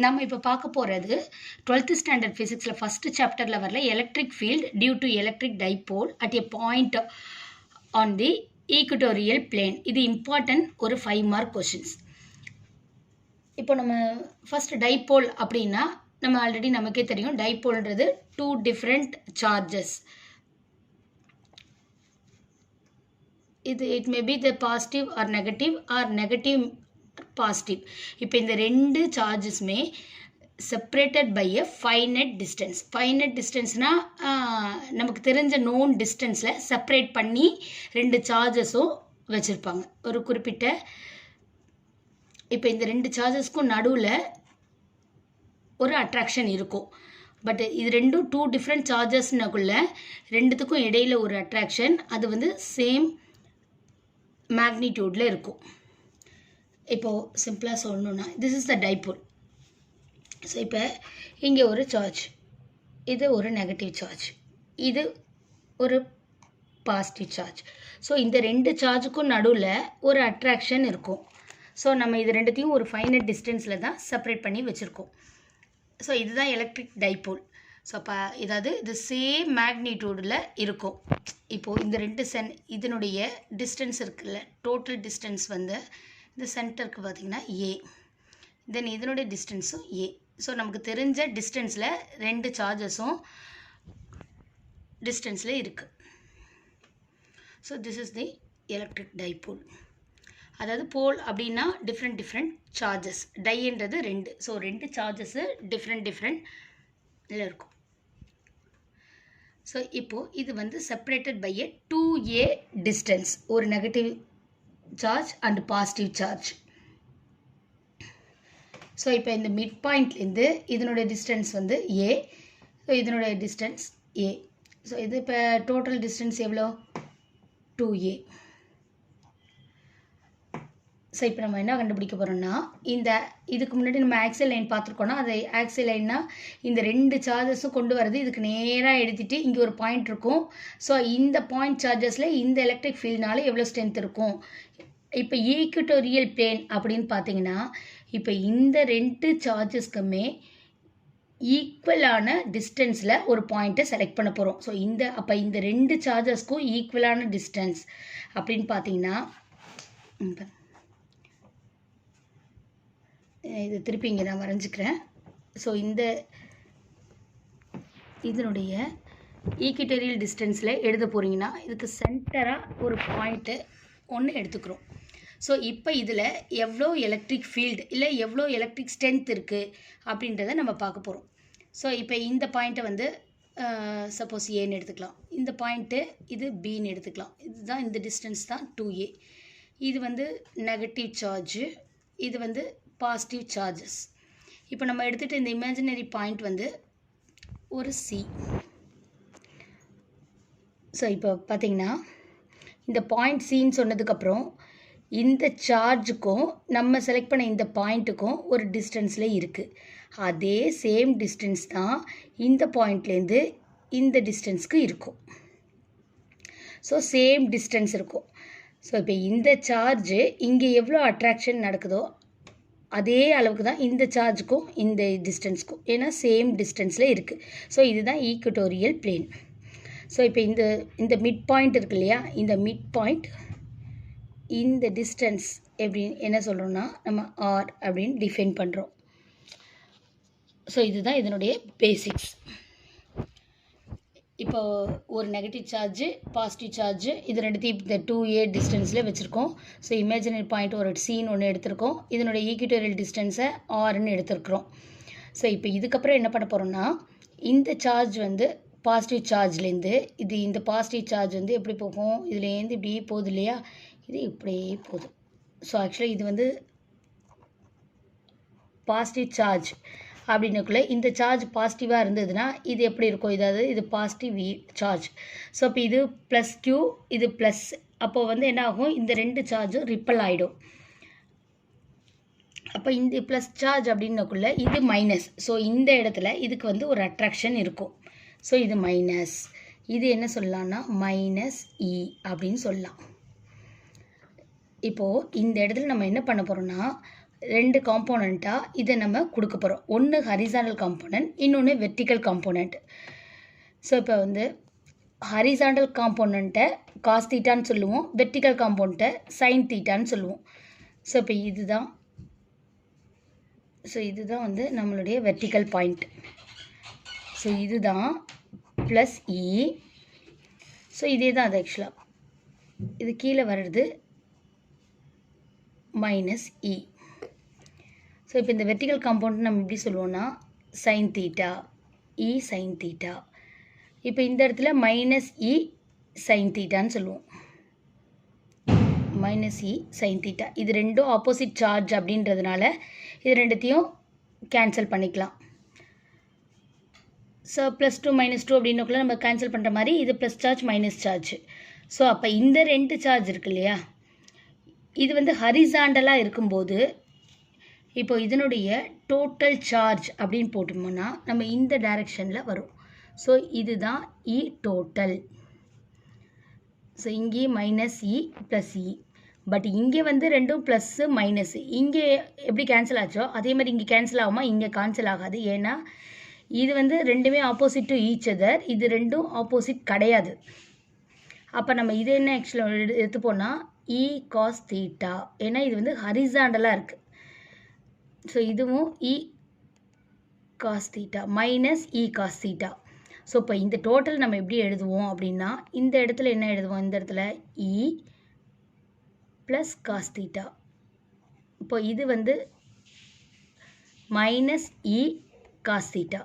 நம்ம இப்போ பார்க்க போகிறது 12th ஸ்டாண்டர்ட் ஃபிசிக்ஸில் ஃபஸ்ட்டு சாப்டரில் வரல electric field due to electric dipole at a point on the equatorial plane. இது இம்பார்ட்டன்ட் ஒரு 5 மார்க் கொஷின்ஸ். இப்போ நம்ம ஃபஸ்ட் டைபோல் அப்படின்னா நம்ம ஆல்ரெடி நமக்கே தெரியும் டைபோல்ன்றது 2 டிஃப்ரெண்ட் சார்ஜஸ். இது it may be the positive or negative positive. இப்போ இந்த ரெண்டு சார்ஜஸுமே separated by a finite distance. Finite டிஸ்டன்ஸ்னால் நமக்கு தெரிஞ்ச நோன் டிஸ்டன்ஸில் செப்பரேட் பண்ணி ரெண்டு சார்ஜஸும் வச்சுருப்பாங்க ஒரு குறிப்பிட்ட. இப்போ இந்த ரெண்டு சார்ஜஸ்க்கும் நடுவில் ஒரு அட்ராக்ஷன் இருக்கும். பட் இது ரெண்டும் 2 டிஃப்ரெண்ட் சார்ஜஸ்னாக்குள்ள ரெண்டுத்துக்கும் இடையில் ஒரு அட்ராக்ஷன், அது வந்து சேம் மேக்னிடியூடில் இருக்கும். இப்போது சிம்பிளாக சொல்லணுன்னா this is the dipole. So இப்போ இங்கே ஒரு சார்ஜ், இது ஒரு நெகட்டிவ் சார்ஜ், இது ஒரு பாசிட்டிவ் சார்ஜ். ஸோ இந்த ரெண்டு சார்ஜுக்கும் நடுவில் ஒரு அட்ராக்ஷன் இருக்கும். ஸோ நம்ம இது ரெண்டுத்தையும் ஒரு ஃபைனட் டிஸ்டன்ஸில் தான் செப்பரேட் பண்ணி வச்சுருக்கோம். ஸோ இதுதான் எலக்ட்ரிக் டைபோல். ஸோ அப்போ இதாவது இது சேம் மேக்னிடியூடில் இருக்கும். இப்போது இந்த ரெண்டு இதனுடைய டிஸ்டன்ஸ் இருக்குல்ல, டோட்டல் டிஸ்டன்ஸ் வந்து இந்த சென்டருக்கு பார்த்திங்கன்னா ஏ, தென் இதனுடைய டிஸ்டன்ஸும் ஏ. ஸோ நமக்கு தெரிஞ்ச டிஸ்டன்ஸில் ரெண்டு சார்ஜஸும் டிஸ்டன்ஸில் இருக்குது. So this is the electric dipole. அதாவது போல் அப்படின்னா டிஃப்ரெண்ட் சார்ஜஸ், டைன்றது ரெண்டு. ஸோ ரெண்டு சார்ஜஸ்ஸு டிஃப்ரெண்ட் இதில் இருக்கும். ஸோ இப்போது இது வந்து separated by a 2a distance, ஒரு negative charge and positive charge. So இப்போ இந்த மிட் பாயிண்ட்லேருந்து இதனுடைய டிஸ்டன்ஸ் வந்து ஏ, ஸோ இதனுடைய டிஸ்டன்ஸ் ஏ. ஸோ இது இப்போ டோட்டல் டிஸ்டன்ஸ் எவ்வளோ 2a. ஸோ இப்போ நம்ம என்ன கண்டுபிடிக்க போகிறோம்னா, இதுக்கு முன்னாடி நம்ம ஆக்சியல் லைன் பார்த்துருக்கோன்னா, அது ஆக்சியல் லைன்னா இந்த ரெண்டு சார்ஜஸும் கொண்டு வரது இதுக்கு நேராக எடுத்துகிட்டு இங்கே ஒரு பாயிண்ட் இருக்கும். ஸோ இந்த பாயிண்ட் சார்ஜஸில் இந்த எலக்ட்ரிக் ஃபீல்ட்னால எவ்வளோ ஸ்ட்ரென்த் இருக்கும். இப்போ ஈக்குட்டோரியல் பிளேன் அப்படின்னு பார்த்தீங்கன்னா, இப்போ இந்த ரெண்டு சார்ஜஸ்க்குமே ஈக்குவலான டிஸ்டன்ஸில் ஒரு பாயிண்ட்டை செலக்ட் பண்ண போகிறோம். ஸோ அப்போ இந்த ரெண்டு சார்ஜஸ்க்கும் ஈக்குவலான டிஸ்டன்ஸ் அப்படின்னு பார்த்தீங்கன்னா, இது திருப்பி இங்கே நான் வரைஞ்சிக்கிறேன். ஸோ இதனுடைய ஈக்குட்டோரியல் டிஸ்டன்ஸில் எழுத போகிறீங்கன்னா இதுக்கு சென்டராக ஒரு பாயிண்ட்டு ஒன்று எடுத்துக்கிறோம். ஸோ இப்போ இதில் எவ்வளோ எலக்ட்ரிக் ஃபீல்டு இல்லை எவ்வளோ எலக்ட்ரிக் ஸ்ட்ரென்த் இருக்குது அப்படின்றத நம்ம பார்க்க போகிறோம். ஸோ இப்போ இந்த பாயிண்ட்டை வந்து சப்போஸ் ஏன்னு எடுத்துக்கலாம், இந்த பாயிண்ட்டு இது பின்னு எடுத்துக்கலாம். இதுதான் இந்த டிஸ்டன்ஸ் தான் 2a. இது வந்து நெகட்டிவ் சார்ஜு, இது வந்து பாசிட்டிவ் சார்ஜஸ். இப்போ நம்ம எடுத்துகிட்டு இந்த இமேஜினரி பாயிண்ட் வந்து ஒரு சி. ஸோ இப்போ பார்த்திங்கன்னா இந்த பாயிண்ட் சின்னு சொன்னதுக்கப்புறம் இந்த சார்ஜுக்கும் நம்ம செலக்ட் பண்ண இந்த பாயிண்ட்டுக்கும் ஒரு டிஸ்டன்ஸில் இருக்குது. அதே சேம் டிஸ்டன்ஸ் தான் இந்த பாயிண்ட்லேருந்து இந்த டிஸ்டன்ஸ்க்கு இருக்கும். ஸோ சேம் டிஸ்டன்ஸ் இருக்கும். ஸோ இப்போ இந்த சார்ஜு இங்கே எவ்வளோ அட்ராக்ஷன் நடக்குதோ அதே அளவுக்கு தான் இந்த சார்ஜுக்கும் இந்த டிஸ்டன்ஸ்க்கும், ஏன்னா சேம் டிஸ்டன்ஸில் இருக்குது. ஸோ இதுதான் ஈக்குட்டோரியல் பிளேன். ஸோ இப்போ இந்த மிட் பாயிண்ட் இருக்கு இல்லையா, இந்த மிட் பாயிண்ட் இந்த டிஸ்டன்ஸ் எப்படின்னு என்ன சொல்கிறோன்னா நம்ம ஆர் அப்படின்னு டிஃபைன் பண்ணுறோம். ஸோ இதுதான் இதனுடைய பேசிக்ஸ். இப்போ ஒரு நெகட்டிவ் சார்ஜு, பாசிட்டிவ் சார்ஜு, இது ரெண்டுத்தையும் இந்த 2a டிஸ்டன்ஸில் வச்சுருக்கோம். ஸோ இமேஜினரி பாயிண்ட் ஒரு சீன் ஒன்று எடுத்திருக்கோம், இதனுடைய ஈக்குட்டோரியல் டிஸ்டன்ஸை ஆர்ன்னு எடுத்துருக்குறோம். ஸோ இப்போ இதுக்கப்புறம் என்ன பண்ண போகிறோம்னா, இந்த சார்ஜ் வந்து பாசிட்டிவ் சார்ஜ்லேருந்து இந்த பாசிட்டிவ் சார்ஜ் வந்து எப்படி போகும், இதுலேருந்து இப்படியே போகுது இல்லையா, இது இப்படியே போகுது. ஸோ ஆக்சுவலாக இது வந்து பாசிட்டிவ் சார்ஜ் அப்படின்னுக்குள்ளே இந்த சார்ஜ் பாசிட்டிவாக இருந்ததுன்னா இது எப்படி இருக்கும், இது பாசிட்டிவ் சார்ஜ். ஸோ இப்போ இது ப்ளஸ் q, இது ப்ளஸ். அப்போது வந்து என்ன ஆகும், இந்த ரெண்டு சார்ஜும் ரிப்பல் ஆகிடும். அப்போ இந்த ப்ளஸ் சார்ஜ் அப்படின்னக்குள்ளே இது மைனஸ். ஸோ இந்த இடத்துல இதுக்கு வந்து ஒரு அட்ராக்ஷன் இருக்கும். ஸோ இது மைனஸ், இது என்ன சொல்லலாம்னா மைனஸ் இ அப்படின்னு சொல்லலாம். இப்போது இந்த இடத்துல நம்ம என்ன பண்ண போகிறோம்னா, ரெண்டு காம்போனண்ட்டாக இதை நம்ம கொடுக்க போகிறோம். ஒன்று ஹரிசாண்டல் காம்போனன்ட், இன்னொன்று வெர்டிக்கல் காம்போனண்ட். ஸோ இப்போ வந்து ஹரிசாண்டல் காம்போனண்ட்டை காஸ் தீட்டான்னு சொல்லுவோம், வெர்டிக்கல் காம்போனண்ட்டை சைன் தீட்டான்னு சொல்லுவோம். ஸோ இப்போ இதுதான் வந்து நம்மளுடைய வெர்டிக்கல் பாயிண்ட். ஸோ இதுதான் ப்ளஸ் இ. ஸோ இதே தான் அது ஆக்சுவலாக இது கீழே வர்றது மைனஸ் இ. ஸோ இப்போ இந்த வெர்டிக்கல் காம்பவுண்ட் நம்ம எப்படி சொல்லுவோம்னா சைன் தீட்டா, இ சைன் தீட்டா. இப்போ இந்த இடத்துல மைனஸ் இ சைன் தீட்டான்னு சொல்லுவோம், மைனஸ் இ சைன் தீட்டா. இது ரெண்டும் ஆப்போசிட் சார்ஜ் அப்படின்றதுனால இது ரெண்டுத்தையும் கேன்சல் பண்ணிக்கலாம். ஸோ +2 -2 அப்படின்னக்குள்ள நம்ம கேன்சல் பண்ணுற மாதிரி இது plus charge minus charge. So அப்போ இந்த ரெண்டு சார்ஜ் இருக்கு இல்லையா, இது வந்து ஹரிசாண்டலாக இருக்கும்போது இப்போ இதனுடைய டோட்டல் சார்ஜ் அப்படின்னு போட்டோம்னா நம்ம இந்த டைரெக்ஷனில் வரும். ஸோ இதுதான் இ டோட்டல். ஸோ இங்கே minus E plus E, but இங்கே வந்து ரெண்டும் ப்ளஸ்ஸு மைனஸு. இங்கே எப்படி கேன்சல் ஆச்சோ அதே மாதிரி இங்கே கேன்சல் ஆகுமா? இங்கே கேன்சல் ஆகாது. ஏன்னா இது வந்து ரெண்டுமே ஆப்போசிட் டு ஈச் அதர், இது ரெண்டும் ஆப்போசிட் கிடையாது. அப்போ நம்ம இது என்ன ஆக்சுவலாக எடுத்துப்போனா இ காஸ் தீட்டா, ஏன்னா இது வந்து ஹரிசாண்டலாக இருக்குது. ஸோ இதுவும் இ cos theta minus E cos theta. So இப்போ இந்த டோட்டல் நம்ம எப்படி எழுதுவோம் அப்படின்னா இந்த இடத்துல என்ன எழுதுவோம், இந்த இடத்துல இ ப்ளஸ் காஸ் தீட்டா. இப்போ இது வந்து மைனஸ் இ காஸ் தீட்டா.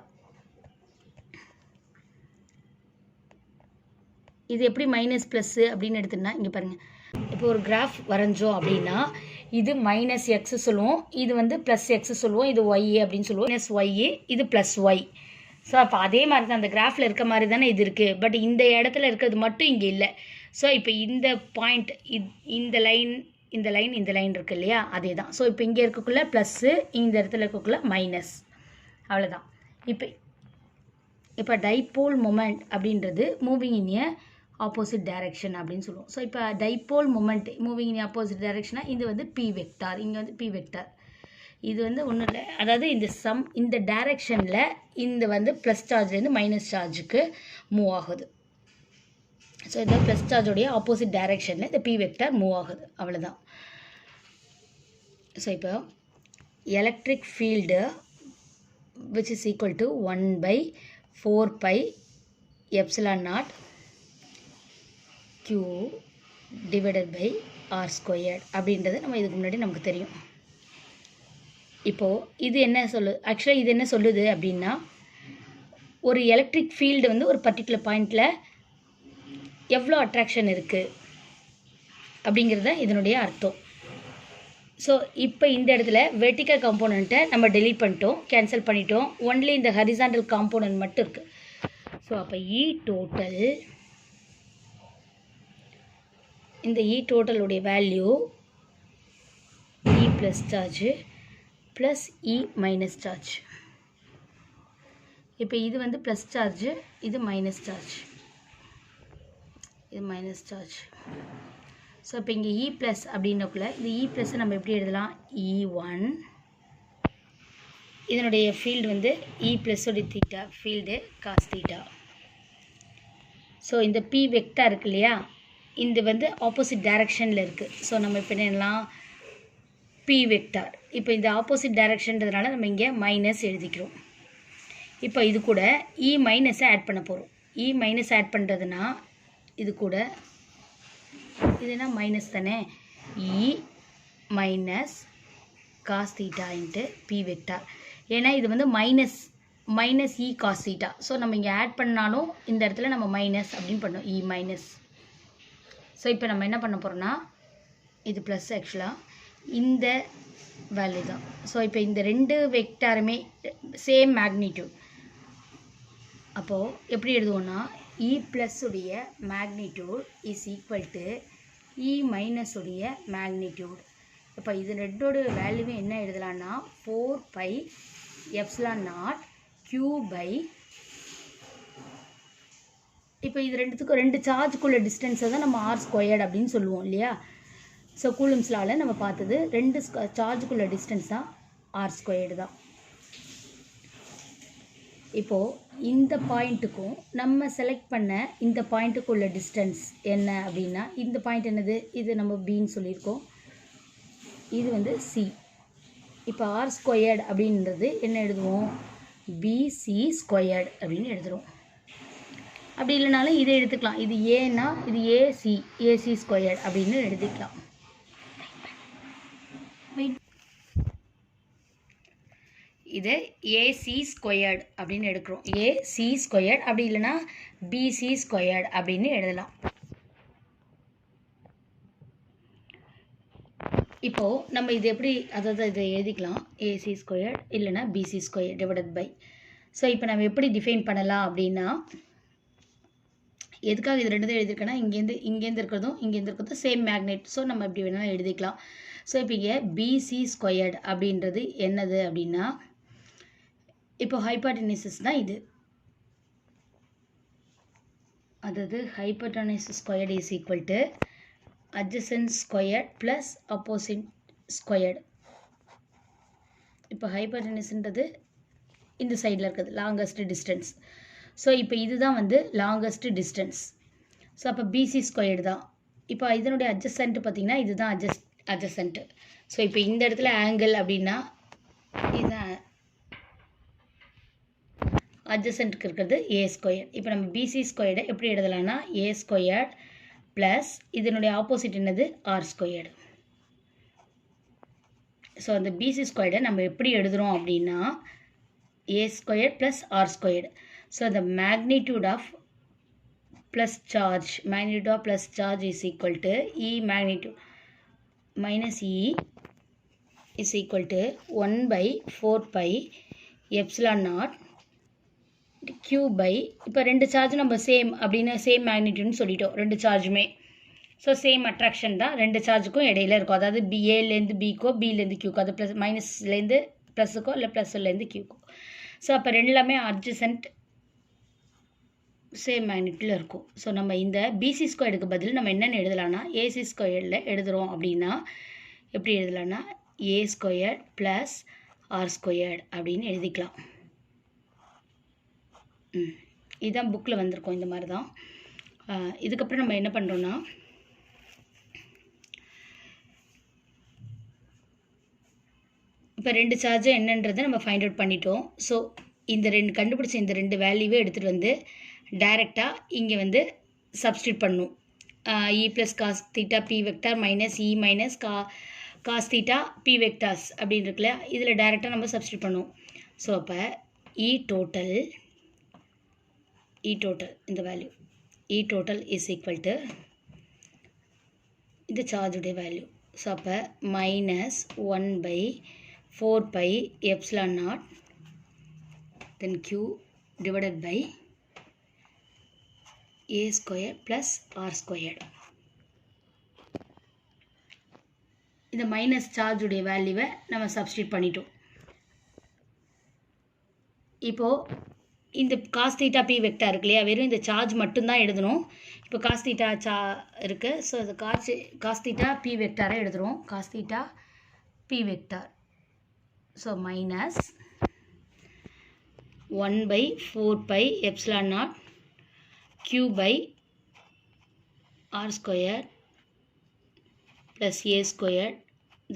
இது எப்படி மைனஸ் ப்ளஸ்ஸு அப்படின்னு எடுத்துன்னா இங்கே பாருங்கள், இப்போ ஒரு கிராஃப் வரைஞ்சோம் அப்படின்னா இது மைனஸ் எக்ஸ் சொல்லுவோம், இது வந்து ப்ளஸ் எக்ஸ் சொல்லுவோம், இது ஒய் அப்படின்னு சொல்லுவோம், மைனஸ் ஒய், இது ப்ளஸ் ஒய். ஸோ அப்போ அதே மாதிரி தான் அந்த கிராஃபில் இருக்க மாதிரி தானே இது இருக்குது, பட் இந்த இடத்துல இருக்கிறது மட்டும் இங்கே இல்லை. ஸோ இப்போ இந்த பாயிண்ட் இந்த லைன் இந்த லைன் இருக்குது இல்லையா, அதே தான். ஸோ இப்போ இங்கே இருக்கக்குள்ள ப்ளஸ்ஸு, இந்த இடத்துல இருக்கக்குள்ள மைனஸ், அவ்வளோதான். இப்போ டைபோல் மொமெண்ட் அப்படின்றது moving in a opposite direction அப்படின்னு சொல்லுவோம். ஸோ இப்போ dipole moment moving in opposite டைரக்ஷனாக இது வந்து பி வெக்டார், இங்கே வந்து பி வெக்டார். இது வந்து ஒன்றும் இல்லை, அதாவது இந்த டைரக்ஷனில் இந்த வந்து ப்ளஸ் சார்ஜ்லேருந்து மைனஸ் சார்ஜுக்கு மூவ் ஆகுது. ஸோ இந்த ப்ளஸ் சார்ஜோடைய ஆப்போசிட் டைரக்ஷனில் இந்த பி வெக்டார் மூவ் ஆகுது, அவ்வளோதான். ஸோ இப்போ electric field which is equal to 1/4πε0 q divided by r squared அப்படின்றது நம்ம இதுக்கு முன்னாடி நமக்கு தெரியும். இப்போது இது என்ன ஆக்சுவலாக இது என்ன சொல்லுது அப்படின்னா ஒரு எலக்ட்ரிக் ஃபீல்டு வந்து ஒரு பர்டிகுலர் பாயிண்டில் எவ்வளோ அட்ராக்ஷன் இருக்குது அப்படிங்கிறத இதனுடைய அர்த்தம். ஸோ இப்போ இந்த இடத்துல வெர்டிக்கல் காம்போனண்ட்டை நம்ம டெலீட் பண்ணிட்டோம், கேன்சல் பண்ணிட்டோம், ஒன்லி இந்த ஹரிசாண்டல் காம்போனன்ட் மட்டும் இருக்குது. ஸோ அப்போ இ டோட்டல், இந்த இ டோட்டலுடைய வேல்யூ இ plus charge plus E minus charge. இப்போ இது வந்து ப்ளஸ் சார்ஜ், இது மைனஸ் சார்ஜ், இது மைனஸ் சார்ஜ். ஸோ இப்போ இங்கே இ ப்ளஸ் அப்படின்னக்குள்ள இந்த இ ப்ளஸ்ஸை நம்ம எப்படி எழுதலாம், E1, இதனுடைய ஃபீல்டு வந்து இ ப்ளஸ்ஸோடைய theta, field cos theta. So இந்த பி வெக்டார் இருக்கு இல்லையா, இது வந்து ஆப்போசிட் டைரக்ஷனில் இருக்குது. ஸோ நம்ம இப்போ என்னெல்லாம் பி வெக்டார், இப்போ இந்த ஆப்போசிட் டைரக்ஷன்றதுனால நம்ம இங்கே மைனஸ் எழுதிக்கிறோம். இப்போ இது கூட இ மைனஸை ஆட் பண்ண போகிறோம். இ மைனஸ் ஆட் பண்ணுறதுனா இது கூட இதுனா மைனஸ் தானே, E minus cos theta into P vector. ஏன்னா இது வந்து minus E cos theta. So நம்ம இங்கே ஆட் பண்ணாலும் இந்த இடத்துல நம்ம மைனஸ் அப்படின்னு பண்ணோம், இ மைனஸ். ஸோ இப்போ நம்ம என்ன பண்ண போகிறோம்னா இது ப்ளஸ், ஆக்சுவலாக இந்த வேல்யூ தான். ஸோ இப்போ இந்த ரெண்டு வெக்டாருமே சேம் மேக்னிடியூட். அப்போது எப்படி எழுதுவோன்னா இ ப்ளஸ் உடைய magnitude is equal to E minus உடைய மேக்னிடியூட். இப்போ இது ரெண்டோட வேல்யூவே என்ன எழுதலான்னா 4πε0 q பை, இப்போ இது ரெண்டுத்துக்கும் ரெண்டு சார்ஜுக்குள்ள டிஸ்டன்ஸை தான் நம்ம r ஸ்கொயர்டு அப்படின்னு சொல்லுவோம் இல்லையா. ஸோ கூலம்ஸ் லாவில் நம்ம பார்த்தது ரெண்டு சார்ஜுக்குள்ள டிஸ்டன்ஸ் தான் r² தான். இப்போது இந்த பாயிண்ட்டுக்கும் நம்ம செலக்ட் பண்ண இந்த பாயிண்ட்டுக்குள்ள டிஸ்டன்ஸ் என்ன அப்படின்னா, இந்த பாயிண்ட் என்னது, இது நம்ம பின்னு சொல்லியிருக்கோம், இது வந்து சி. இப்போ r² அப்படின்றது என்ன எழுதுவோம், BC² அப்படின்னு எழுதுகிறோம். அப்படி இல்லைனாலும் இதை எடுத்துக்கலாம், இது ஏன்னா இது AC² அப்படின்னு எழுதிக்கலாம். இது AC² அப்படின்னு எடுக்கிறோம், AC² அப்படி இல்லைன்னா BC² அப்படின்னு எழுதலாம். இப்போது நம்ம இது எப்படி, அதாவது இதை எழுதிக்கலாம் AC² இல்லைன்னா BC² டிவைடட் பை. ஸோ இப்போ நம்ம எப்படி டிஃபைன் பண்ணலாம் அப்படின்னா, எதுக்காக இது ரெண்டு தான் எழுதியிருக்கேன்னா, இங்கேருந்து இருக்கிறதும் சேம் மேக்னெட். ஸோ நம்ம எப்படி வேணாலும் எழுதிக்கலாம். ஸோ இப்போ இங்கே BC² அப்படின்றது என்னது அப்படின்னா, இப்போ ஹைப்போடெனிசிஸ் தான் இது, அதாவது hypotenuse squared is equal to adjacent squared plus opposite squared. இப்போ ஹைப்போடெனிஸ்ன்றது இந்த சைடில் இருக்குது லாங்கஸ்ட் டிஸ்டன்ஸ். ஸோ இப்போ இதுதான் வந்து லாங்கஸ்ட் டிஸ்டன்ஸ். ஸோ அப்போ BC² தான். இப்போ இதனுடைய adjacent பார்த்திங்கன்னா இதுதான் adjacent. ஸோ இப்போ இந்த இடத்துல ஆங்கிள் அப்படின்னா இதுதான் adjacentக்கு இருக்கிறது A². இப்போ நம்ம BC² எப்படி எழுதலாம்னா A² ப்ளஸ் இதனுடைய ஆப்போசிட் என்னது r². ஸோ அந்த BC² நம்ம எப்படி எழுதுகிறோம் அப்படின்னா A² plus r². So the magnitude of plus charge is equal to E magnitude minus E is equal to 1 by 4 pi epsilon naught Q by, இப்போ ரெண்டு charge நம்ம சேம் அப்படின்னு சேம் மேக்னிடியூட்னு சொல்லிட்டோம், ரெண்டு சார்ஜுமே. ஸோ சேம் அட்ராக்ஷன் தான் ரெண்டு சார்ஜுக்கும் இடையில இருக்கும், அதாவது ஏலேருந்து பிக்கோ பிலேருந்து கியூக்கோ, அது ப்ளஸ் மைனஸ்லேருந்து ப்ளஸுக்கோ இல்லை ப்ளஸ்லேருந்து கியூக்கோ. ஸோ அப்போ ரெண்டுலாமே அட்ஜசன்ட் சேம் மேக்னிடியூடில் இருக்கும். ஸோ நம்ம இந்த BC² பதில் நம்ம என்னென்னு எழுதலாம்னா AC² எழுதுகிறோம் அப்படின்னா எப்படி எழுதலாம்னா A² ப்ளஸ் r² அப்படின்னு எழுதிக்கலாம். இதுதான் புக்கில் வந்திருக்கோம், இந்த மாதிரி தான். இதுக்கப்புறம் நம்ம என்ன பண்ணுறோன்னா, இப்போ ரெண்டு சார்ஜ் என்னன்றதை நம்ம ஃபைண்ட் அவுட் பண்ணிட்டோம். ஸோ இந்த கண்டுபிடிச்ச இந்த ரெண்டு வேல்யூவே எடுத்துகிட்டு வந்து டைரெக்டாக இங்கே வந்து சப்ஸ்டியூட் பண்ணும். E plus cos theta P vector minus E minus cos theta P vectors அப்படின்னு இருக்குல்ல, இதில் டைரெக்டாக நம்ம சப்ஸ்டியூட் பண்ணுவோம். ஸோ அப்போ E total இந்த value E total is equal to இந்த சார்ஜுடைய வேல்யூ. ஸோ அப்போ minus 1 by 4 pi epsilon naught then Q divided by A² plus r². இந்த மைனஸ் சார்ஜுடைய வேல்யூவை நம்ம சப்ஸ்டியூட் பண்ணிட்டோம். இப்போது இந்த காஸ் தீட்டா P வெக்டார் இருக்கு இல்லையா, வெறும் இந்த சார்ஜ் மட்டும்தான் எழுதணும். இப்போ காஸ் தீட்டா இருக்குது. ஸோ அது காஸ் தீட்டா P வெக்டாரை எழுதுகிறோம், cos theta P vector. So minus 1 by 4 pi epsilon naught Q by r² plus A²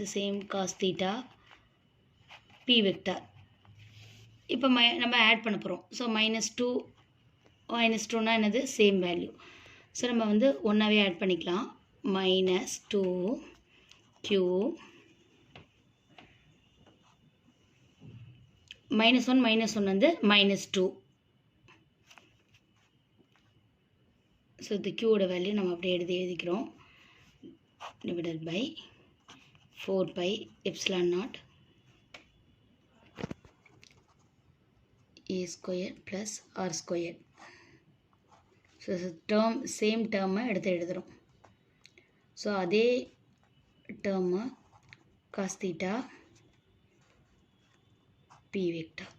the same cos theta P vector. இப்போ நம்ம ஆட் பண்ண போகிறோம். ஸோ -2 என்னது சேம் வேல்யூ. ஸோ நம்ம வந்து ஒன்றாவே ஆட் பண்ணிக்கலாம். -2 Q -1 வந்து -2. ஸோ இந்த Qவோட வேல்யூ நம்ம அப்படியே எழுதிக்கிறோம், divided by 4 pi epsilon naught A² plus r². So same டேர்மை எடுத்து எழுதுகிறோம். ஸோ அதே term cos theta P vector.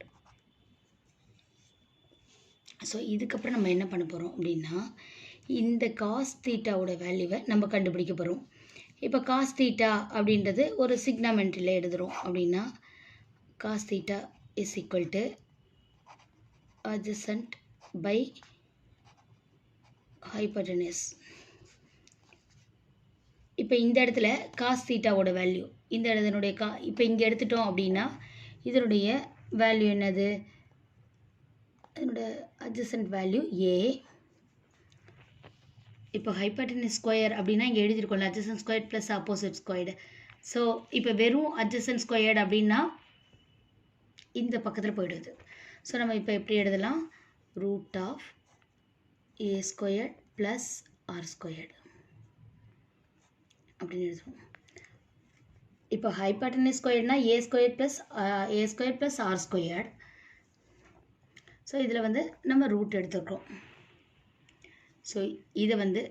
So இதுக்கப்புறம் நம்ம என்ன பண்ண போகிறோம் அப்படின்னா, இந்த காஸ் தீட்டாவோட வேல்யூவை நம்ம கண்டுபிடிக்க போகிறோம். இப்போ காஸ் தீட்டா அப்படின்றது ஒரு சிக்னாமெண்ட்ரியில் எழுதுகிறோம் அப்படின்னா cos theta is equal to adjacent by hypotenuse. இப்போ இந்த இடத்துல காஸ் தீட்டாவோட வேல்யூ இந்த இடத்தினுடைய இப்போ இங்கே எடுத்துட்டோம் அப்படின்னா இதனுடைய வேல்யூ என்னது? அதனோட adjacent வேல்யூ a. இப்போ ஹைப்போடெனஸ் ஸ்கொயர் அப்படின்னா இங்கே எழுதியிருக்கோம்ல adjacent square plus opposite squared. So இப்போ வெறும் adjacent ஸ்கொயர்டு அப்படின்னா இந்த பக்கத்தில் போயிடுது. ஸோ நம்ம இப்போ எப்படி எழுதலாம்? Root of a squared plus R squared அப்படின்னு எழுதுவோம். இப்போ ஹைப்போடெனஸ் ஸ்கொயர்னா a square plus R squared. So இதில் வந்து நம்ம ரூட் எடுத்துக்கிறோம். ஸோ இதை வந்து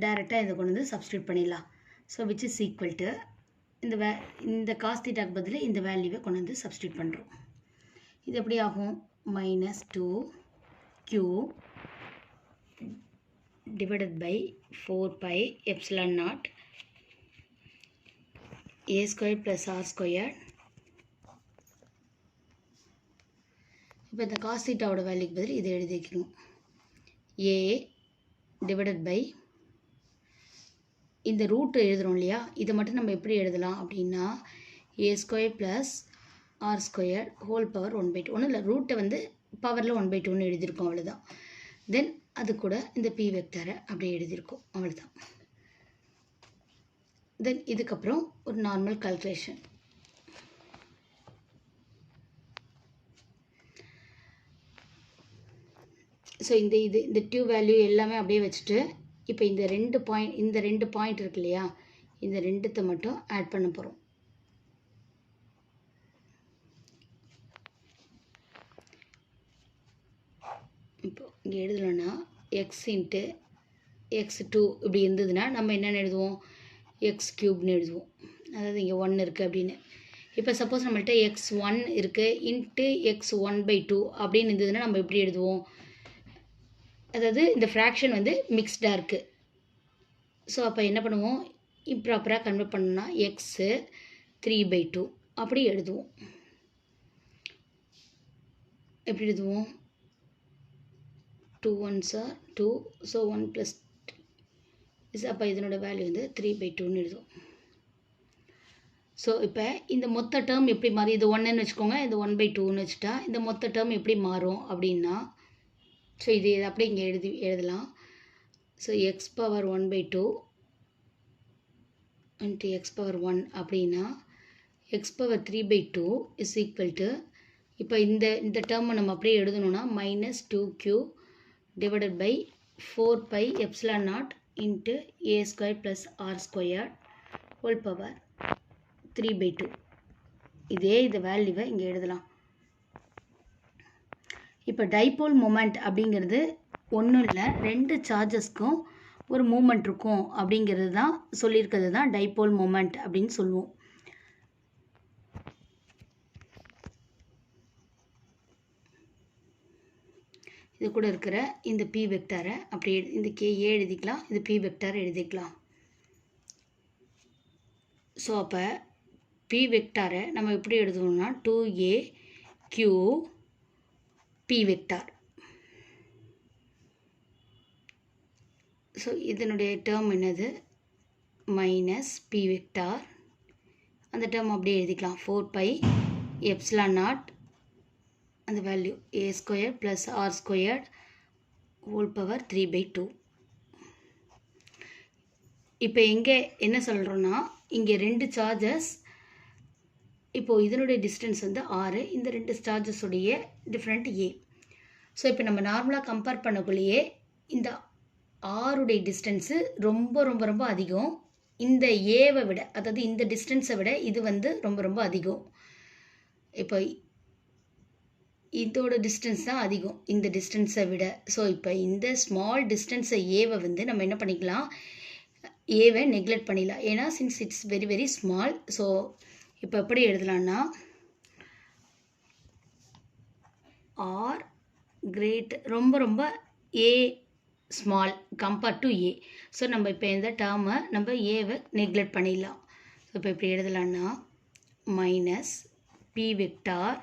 டைரெக்டாக இதை கொண்டு வந்து சப்ஸ்டியூட் பண்ணிடலாம். So which is equal to இந்த காஸ் தீட்டாக்கு பதில் இந்த வேல்யூவை கொண்டு வந்து சப்ஸ்டியூட் பண்ணுறோம். இது எப்படி ஆகும்? minus 2q divided by 4 pi epsilon naught a squared plus r squared. இப்போ இந்த காஸ் தீட்டாவோட வேல்யூக்கு பதில் இதை எழுதிக்கணும். a divided by இந்த ரூட் எழுதுகிறோம் இல்லையா, இதை மட்டும் நம்ம எப்படி எழுதலாம் அப்படின்னா a squared plus r squared whole power 1/2. ஒன்றும் இல்லை, ரூட்டை வந்து பவரில் 1/2ன்னு எழுதியிருக்கோம், அவ்வளோதான். தென் அது கூட இந்த p வெக்டரை அப்படியே எழுதியிருக்கோம், அவ்வளோதான். தென் இதுக்கப்புறம் ஒரு நார்மல் கால்குலேஷன். ஸோ இந்த டியூ வேல்யூ எல்லாமே அப்படியே வச்சுட்டு இப்போ இந்த ரெண்டு பாயிண்ட் இருக்கு இல்லையா, இந்த ரெண்டுத்தை மட்டும் ஆட் பண்ண போகிறோம். இப்போ இங்கே எழுதலைன்னா எக்ஸ் இன்ட்டு x2 இப்படி இருந்ததுன்னா நம்ம என்னென்னு எழுதுவோம்? x³ எழுதுவோம். அதாவது இங்கே 1 இருக்குது அப்படின்னு. இப்போ சப்போஸ் நம்மள்கிட்ட x1 இருக்குது இன்ட்டு x1/2 அப்படின்னு இருந்ததுன்னா நம்ம எப்படி எழுதுவோம்? அதாவது இந்த ஃப்ராக்ஷன் வந்து மிக்ஸ்டாக இருக்குது. ஸோ அப்போ என்ன பண்ணுவோம்? இம்ப்ராப்பராக கன்வெர்ட் பண்ணோம்னா x3/2 அப்படி எழுதுவோம். எப்படி எழுதுவோம்? 2 1s are 2, ஸோ 1 + 2. அப்போ இதனோட வேல்யூ வந்து 3/2ன்னு எழுதுவோம். ஸோ இப்போ இந்த மொத்த டேர்ம் எப்படி மாறி, இது 1ன்னு வச்சுக்கோங்க, இது 1/2ன்னு வச்சுட்டா இந்த மொத்த டேர்ம் எப்படி மாறும் அப்படின்னா, ஸோ இது அப்படியே இங்கே எழுதலாம். ஸோ x⁻1/2 இன்ட்டு x⁻1 அப்படின்னா x⁻3/2 இஸ் ஈக்குவல் டு, இப்போ இந்த டேர்மை நம்ம அப்படியே எழுதணும்னா -2q divided by 4 pi epsilon naught into a squared plus r squared whole power 3/2. இந்த வேல்யூவை இங்கே எழுதலாம். இப்போ டைபோல் மொமெண்ட் அப்படிங்கிறது ஒன்றும் இல்லை, ரெண்டு சார்ஜஸ்க்கும் ஒரு மூமெண்ட் இருக்கும் அப்படிங்கிறது தான் சொல்லியிருக்கிறது தான் டைபோல் மொமெண்ட் அப்படின்னு சொல்லுவோம். இது கூட இருக்கிற இந்த p வெக்டாரை அப்படி இந்த KA எழுதிக்கலாம், இது p வெக்டார் எழுதிக்கலாம். ஸோ அப்போ p வெக்டாரை நம்ம எப்படி எழுதுவோம்னா 2AQ p வெக்டார். ஸோ இதனுடைய டேர்ம் என்னது? Minus p vector. அந்த டேர்ம் அப்படியே எழுதிக்கலாம் 4 pi epsilon naught அந்த value a squared plus r squared whole power 3/2. இப்போ இங்கே என்ன சொல்கிறோன்னா, இங்கே ரெண்டு சார்ஜஸ், இப்போது இதனுடைய டிஸ்டன்ஸ் வந்து 6, இந்த ரெண்டு சார்ஜஸுடைய டிஃப்ரெண்ட் a. ஸோ இப்போ நம்ம நார்மலாக கம்பேர் பண்ணக்குள்ளேயே இந்த ஆருடைய டிஸ்டன்ஸு ரொம்ப ரொம்ப ரொம்ப அதிகம், இந்த ஏவை விட, அதாவது இந்த டிஸ்டன்ஸை விட இது வந்து ரொம்ப ரொம்ப அதிகம். இப்போ இதோட டிஸ்டன்ஸ் தான் அதிகம் இந்த டிஸ்டன்ஸை விட. ஸோ இப்போ இந்த ஸ்மால் டிஸ்டன்ஸை ஏவை வந்து நம்ம என்ன பண்ணிக்கலாம்? ஏவை நெக்லெக்ட் பண்ணிடலாம், ஏன்னா since it's very very small. So இப்போ எப்படி எழுதலான்னா ஆர் கிரேட் ரொம்ப ரொம்ப A small compared to A. So நம்ம இப்போ இந்த டேர்மை நம்ம ஏவை நெக்லெக்ட் பண்ணிடலாம். ஸோ இப்போ இப்படி எழுதலான்னா minus P vector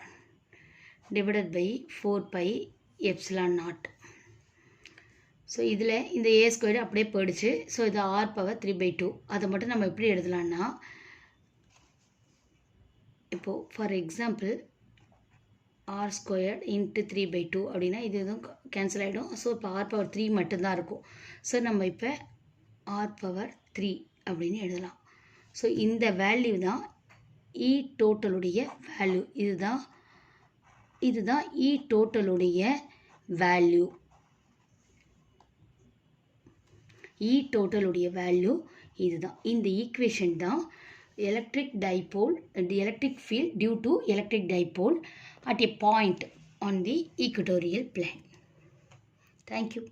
divided by 4πε0. So இதில் இந்த ஏ ஸ்கொயர் அப்படியே போயிடுச்சு. ஸோ இது r⁻3/2. அதை மட்டும் நம்ம எப்படி எழுதலான்னா, இப்போது ஃபார் எக்ஸாம்பிள் r² × 3/2 அப்படின்னா இது எதுவும் கேன்சல் ஆகிடும். ஸோ இப்போ r⁻3 மட்டும்தான் இருக்கும். ஸோ நம்ம இப்போ r⁻3 அப்படின்னு எழுதலாம். ஸோ இந்த வேல்யூ தான் இ டோட்டலுடைய வேல்யூ. இதுதான் இ டோட்டலுடைய வேல்யூ. இ டோட்டலுடைய வேல்யூ இதுதான். இந்த ஈக்குவேஷன் தான் electric field due to electric dipole at a point on the equatorial plane. Thank you.